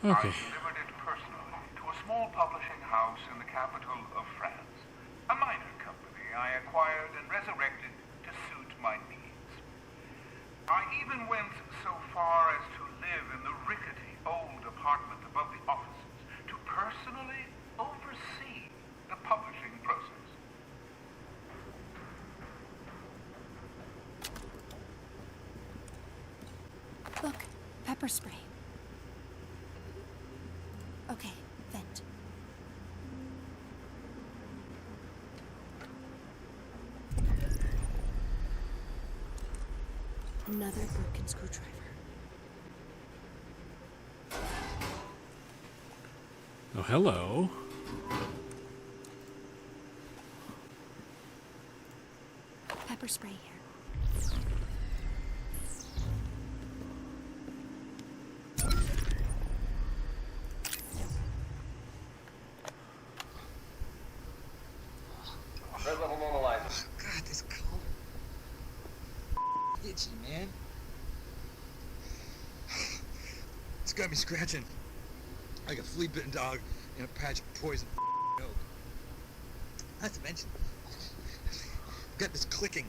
Okay. I delivered it personally to a small publishing house in the capital of France. A minor company I acquired and resurrected to suit my needs. I even went so far as to live in the rickety old apartment above the offices to personally oversee the publishing process. Look, pepper spray. Okay, vent. Another broken screwdriver. Oh, hello. Pepper spray here. Red level normalizer. Oh, God, this collar. Itchy, man. It's got me scratching like a flea-bitten dog in a patch of poison oak. Not to mention, I've got this clicking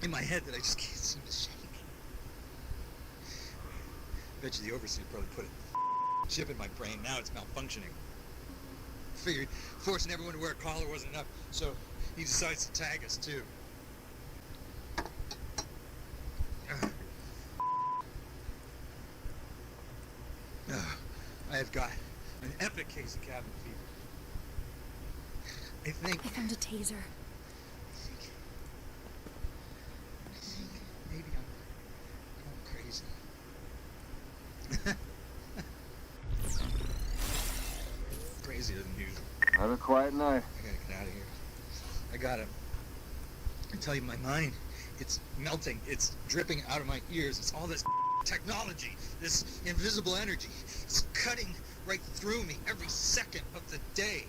in my head that I just can't seem to shake. Bet you the overseer probably put a chip in my brain. Now it's malfunctioning. Figured forcing everyone to wear a collar wasn't enough, so he decides to tag us too. I have got an epic case of cabin fever. I think found a taser. I think maybe I'm crazy. Crazier than usual. Have a quiet night. I gotta get out of here. I gotta. I tell you, my mind, it's melting. It's dripping out of my ears. It's all this technology, this invisible energy. It's cutting right through me every second of the day.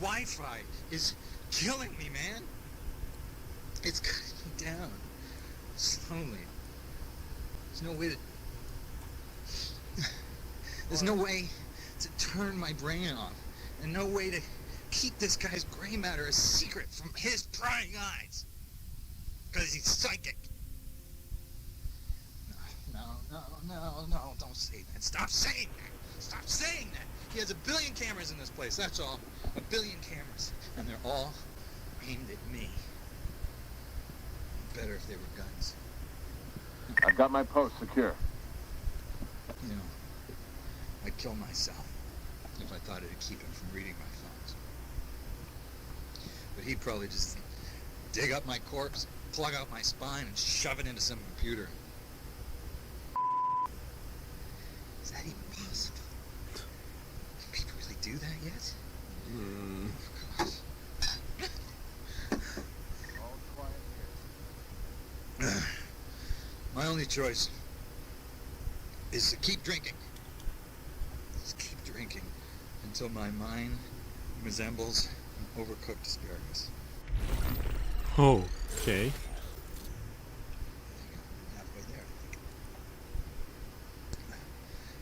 Wi-Fi is killing me, man. It's cutting me down. Slowly. There's no way to... There's no way to turn my brain off. And no way to keep this guy's gray matter a secret from his prying eyes. Because he's psychic. No, don't say that. Stop saying that. Stop saying that. He has 1 billion cameras in this place, that's all. 1 billion cameras. And they're all aimed at me. Better if they were guns. I've got my post secure. You know, I'd kill myself if I thought it'd keep him from reading my thoughts. But he'd probably just dig up my corpse, plug out my spine, and shove it into some computer. Is that even possible? Can people really do that yet? Of course. All quiet here. My only choice is to keep drinking. Just keep drinking until my mind resembles an overcooked asparagus. Oh, okay. I think I'm halfway there, I think.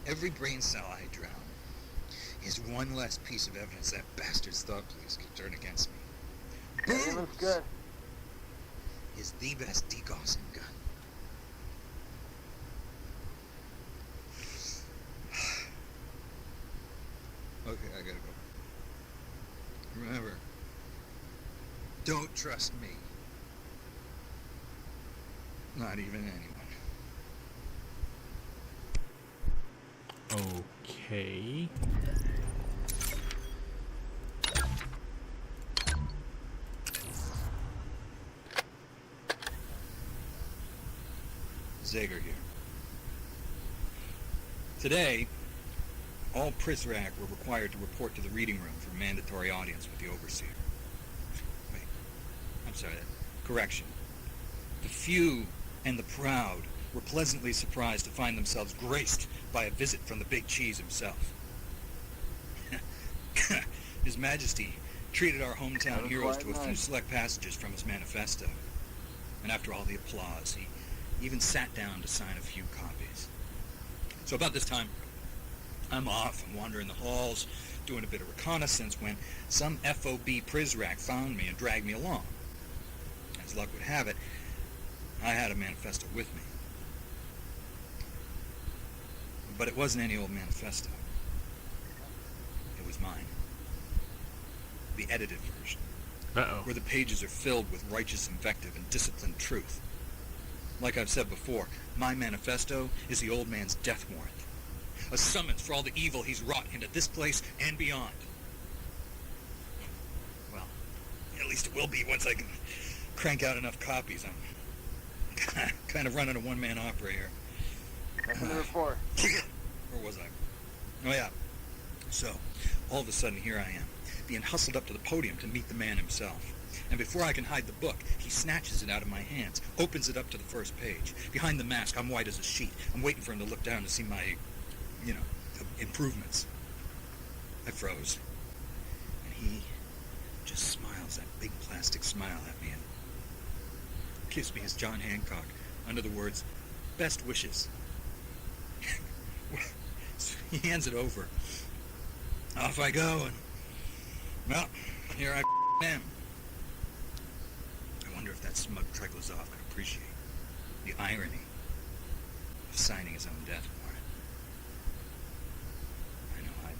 Every brain cell I drown is one less piece of evidence that bastard's thought police can turn against me. Hey, looks good. Is the best DDoSing gun. Okay, I gotta go. Remember, don't trust me. Not even anyone. Okay. Zager here. Today, all Prisrac were required to report to the reading room for mandatory audience with the overseer. Wait, I'm sorry, correction. The few and the proud were pleasantly surprised to find themselves graced by a visit from the big cheese himself. His Majesty treated our hometown heroes to a few select passages from his manifesto. And after all the applause, he even sat down to sign a few copies. So about this time, I'm off. I'm wandering the halls, doing a bit of reconnaissance when some FOB Prizrak found me and dragged me along. As luck would have it, I had a manifesto with me. But it wasn't any old manifesto. It was mine. The edited version. Uh-oh. Where the pages are filled with righteous invective and disciplined truth. Like I've said before, my manifesto is the old man's death warrant. A summons for all the evil he's wrought into this place and beyond. Well, at least it will be once I can crank out enough copies. I'm kind of running a one-man opera here. Nothing to report. Where was I? Oh yeah. So, all of a sudden here I am, being hustled up to the podium to meet the man himself. And before I can hide the book, he snatches it out of my hands, opens it up to the first page. Behind the mask, I'm white as a sheet. I'm waiting for him to look down to see my, improvements. I froze. And he just smiles that big plastic smile at me and kissed me as John Hancock under the words, "Best wishes." So he hands it over. Off I go, and, well, here I am. I wonder if that smug Triglazoff could appreciate the irony of signing his own death warrant. I know I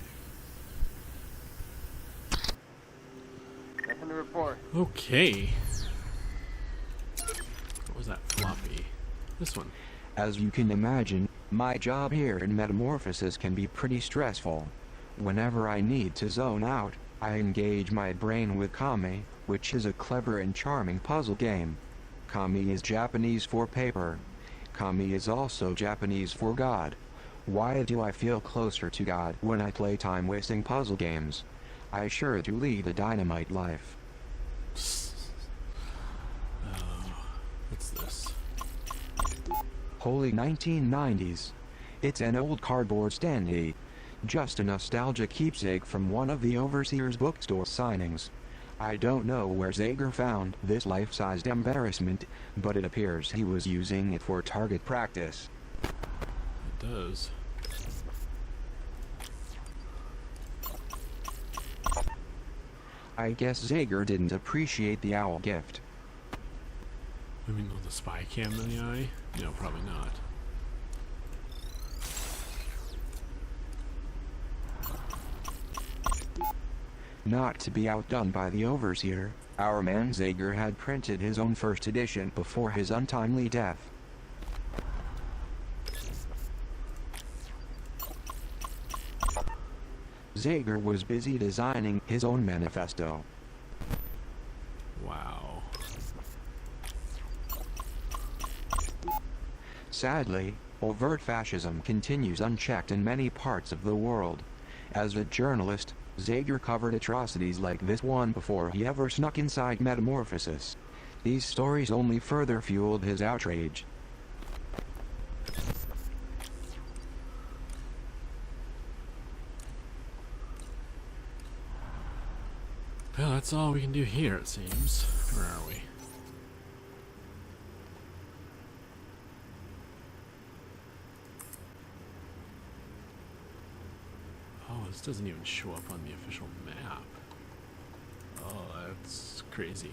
do. Nothing to report. Okay. What was that floppy? This one. As you can imagine, my job here in Metamorphosis can be pretty stressful. Whenever I need to zone out, I engage my brain with Kami, which is a clever and charming puzzle game. Kami is Japanese for paper. Kami is also Japanese for God. Why do I feel closer to God when I play time-wasting puzzle games? I sure do lead a dynamite life. What's this? Holy 1990s. It's an old cardboard standee. Just a nostalgia keepsake from one of the Overseer's bookstore signings. I don't know where Zager found this life-sized embarrassment, but it appears he was using it for target practice. It does. I guess Zager didn't appreciate the owl gift. I mean, with the spy cam in the eye? No, probably not. Not to be outdone by the Overseer, our man Zager had printed his own first edition before his untimely death. Zager was busy designing his own manifesto. Wow. Sadly, overt fascism continues unchecked in many parts of the world. As a journalist, Zager covered atrocities like this one before he ever snuck inside Metamorphosis. These stories only further fueled his outrage. Well, that's all we can do here, it seems. Where are we? Oh, this doesn't even show up on the official map. Oh, that's crazy.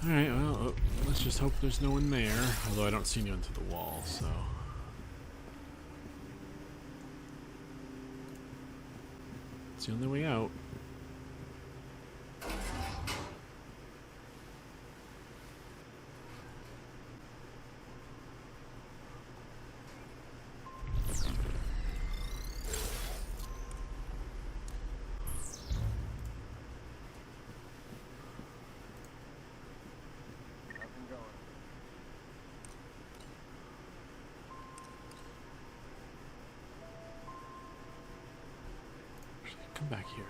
Alright, well, let's just hope there's no one there. Although I don't see anyone through the wall, so... It's the only way out. Nothing going. Come back here.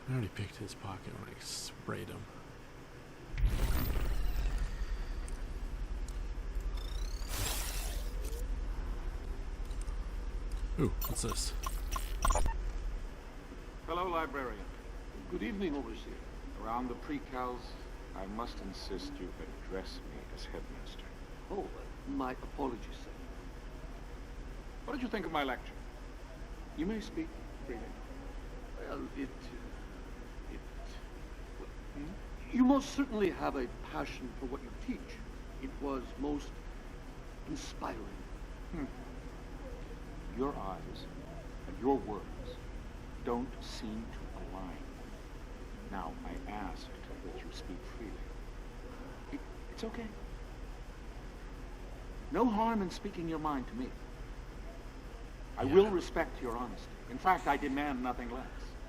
I already picked his pocket when I sprayed him. Ooh, what's this? Fellow librarian. Good evening, Overseer. Around the pre-cals, I must insist you address me as headmaster. Oh, my apologies, sir. What did you think of my lecture? You may speak freely. Well, you most certainly have a passion for what you teach. It was most inspiring. Your eyes and your words don't seem to align. Now, I asked that you speak freely. It's okay. No harm in speaking your mind to me. I will respect your honesty. In fact, I demand nothing less.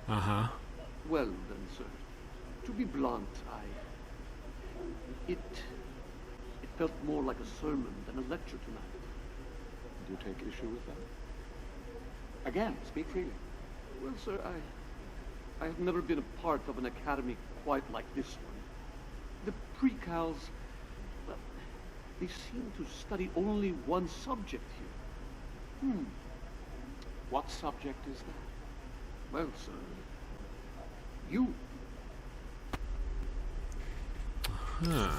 Uh-huh. Well then, sir, to be blunt, it felt more like a sermon than a lecture tonight. Do you take issue with that? Again, speak freely. Well, sir, I have never been a part of an academy quite like this one. The pre-cals, well, they seem to study only one subject here. What subject is that? Well, sir, you. Huh.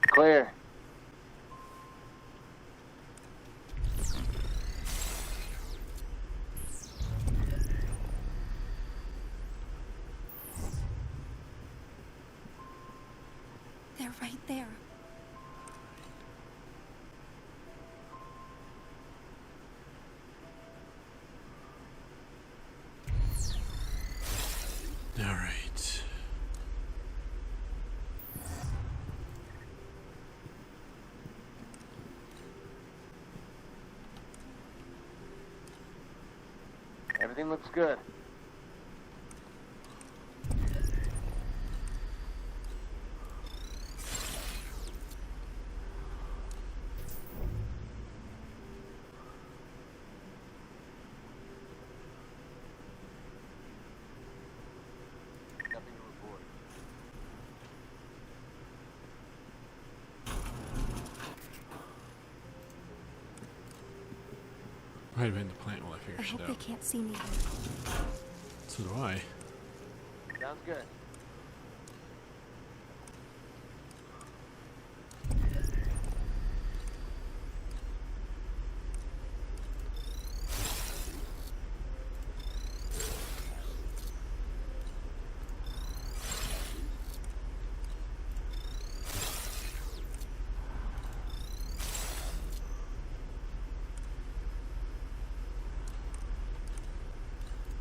Clear. They're right there. All right. Everything looks good. Nothing to report. Right behind the plant while I figure I shit hope they out. can't see me. So do I. Sounds good.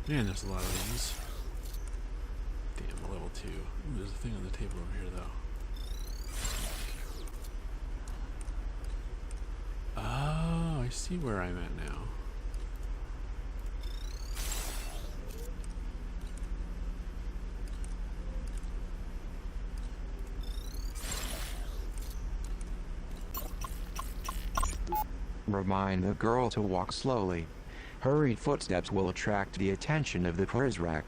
Man, there's a lot of these. Damn, level 2. Ooh, there's a thing on the table over here, though. Oh, I see where I'm at now. Remind the girl to walk slowly. Hurried footsteps will attract the attention of the Prizrak.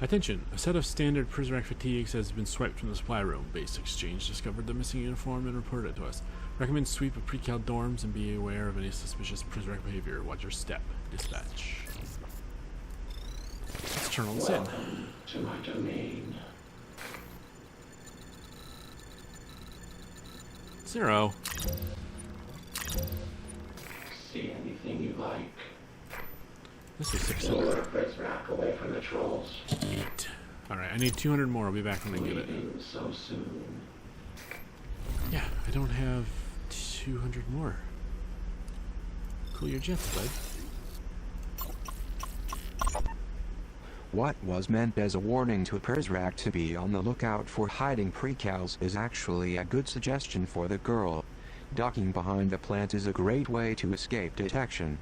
Attention! A set of standard Prizrak fatigues has been swiped from the supply room. Base Exchange discovered the missing uniform and reported it to us. Recommend sweep of pre-cal dorms and be aware of any suspicious Prizrak behavior. Watch your step. Dispatch. Let's turn all this in. To my domain. 0. See anything you like. This is Lure 600. Prizrak away from the trolls. Eat. Alright, I need 200 more. I'll be back when I get it. Leaving so soon. Yeah, I don't have 200 more. Cool your jets, bud. What was meant as a warning to Prizrak to be on the lookout for hiding precals is actually a good suggestion for the girl. Ducking behind the plant is a great way to escape detection.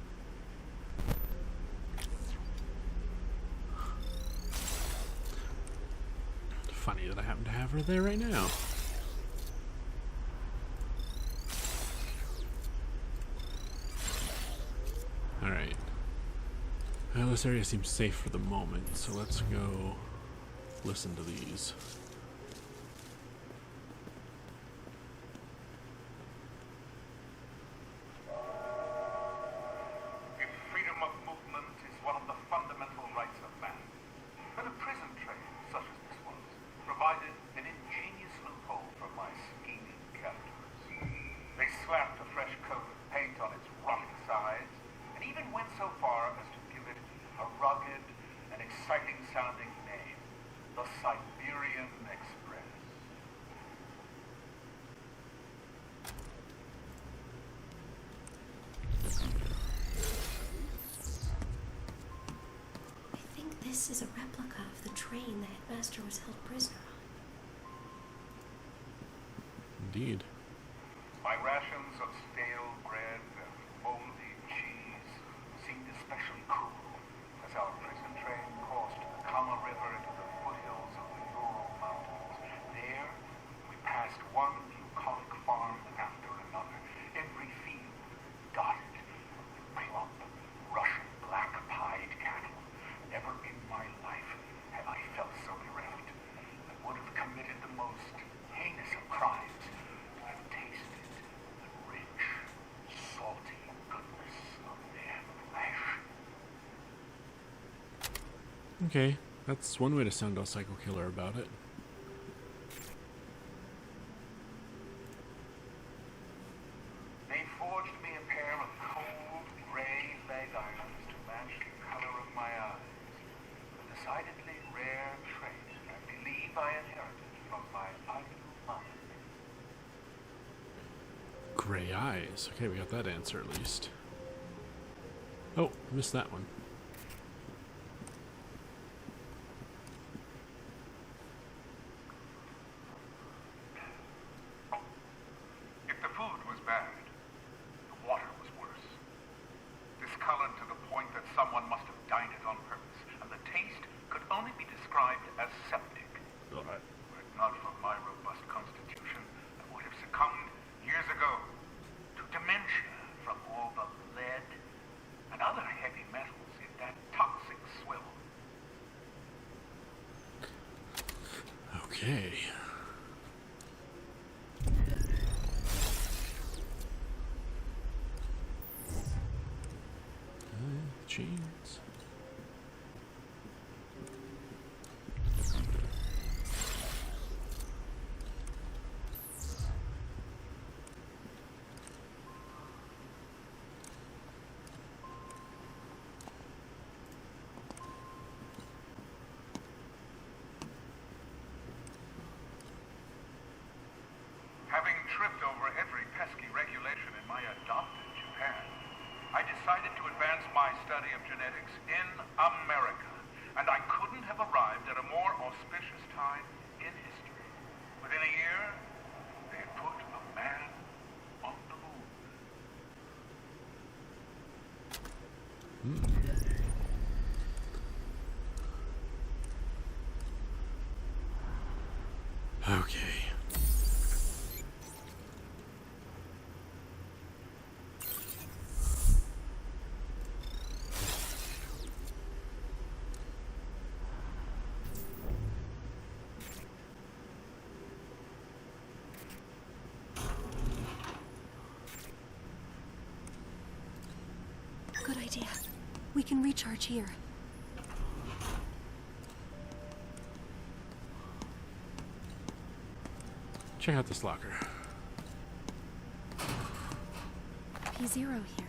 Funny that I happen to have her there right now. this area seems safe for the moment, so let's go listen to these. If freedom of movement is one of the fundamental rights of man, then a prison trade, such as this was, provided an ingenious loophole for my scheming captors. They slapped a fresh coat of paint on its rotting sides, and even went so far as to give it a rugged and exciting-sounding name, the Siberian Express. I think this is a replica of the train the headmaster was held prisoner on. Indeed. My rations of stale bread and moldy cheese seemed especially cruel as our prison train crossed the Kama River into the foothills of the Ural Mountains. There, we passed one bucolic farm after another, every field dotted with plump, Russian black-pied cattle. Never in my life have I felt so bereft. I would have committed the most heinous of crimes to have tasted the rich, salty goodness of their flesh. Okay, that's one way to sound a psycho killer about it. They forged me a pair of cold, gray leg irons to match the color of my eyes. A decidedly rare trait I believe I inherited from my idle mother. Gray eyes. Okay, we got that answer at least. Oh, missed that one. If the food was bad, the water was worse. Discolored to the point that someone must have dyed it on purpose, and the taste could only be described as septic. Were it not for my robust constitution, I would have succumbed years ago to dementia from all the lead and other heavy metals in that toxic swill. Okay. Jeans. Having tripped over every pesky regulation in my adopted Japan, I decided to advance my study of genetics in America, and I couldn't have arrived at a more auspicious time in history. Within a year, they had put a man on the moon. Okay. Good idea. We can recharge here. Check out this locker. P0 here.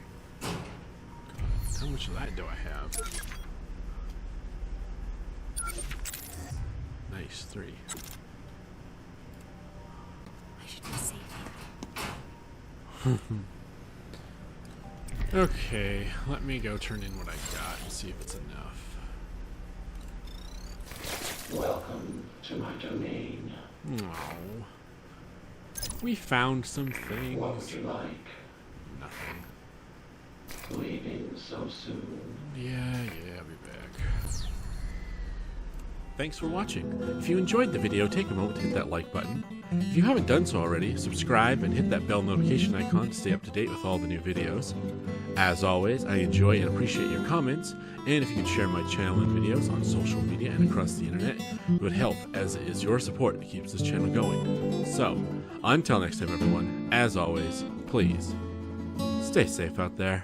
How much of that do I have? Nice, 3. I should be safe here. Okay, let me go turn in what I got and see if it's enough. Welcome to my domain. Oh. We found some things. What would you like? Nothing. Leaving so soon? Yeah, I'll be back. Thanks for watching. If you enjoyed the video, take a moment to hit that like button. If you haven't done so already, subscribe and hit that bell notification icon to stay up to date with all the new videos. As always, I enjoy and appreciate your comments, and if you could share my channel and videos on social media and across the internet, it would help, as it is your support that keeps this channel going. So, until next time everyone, as always, please, stay safe out there.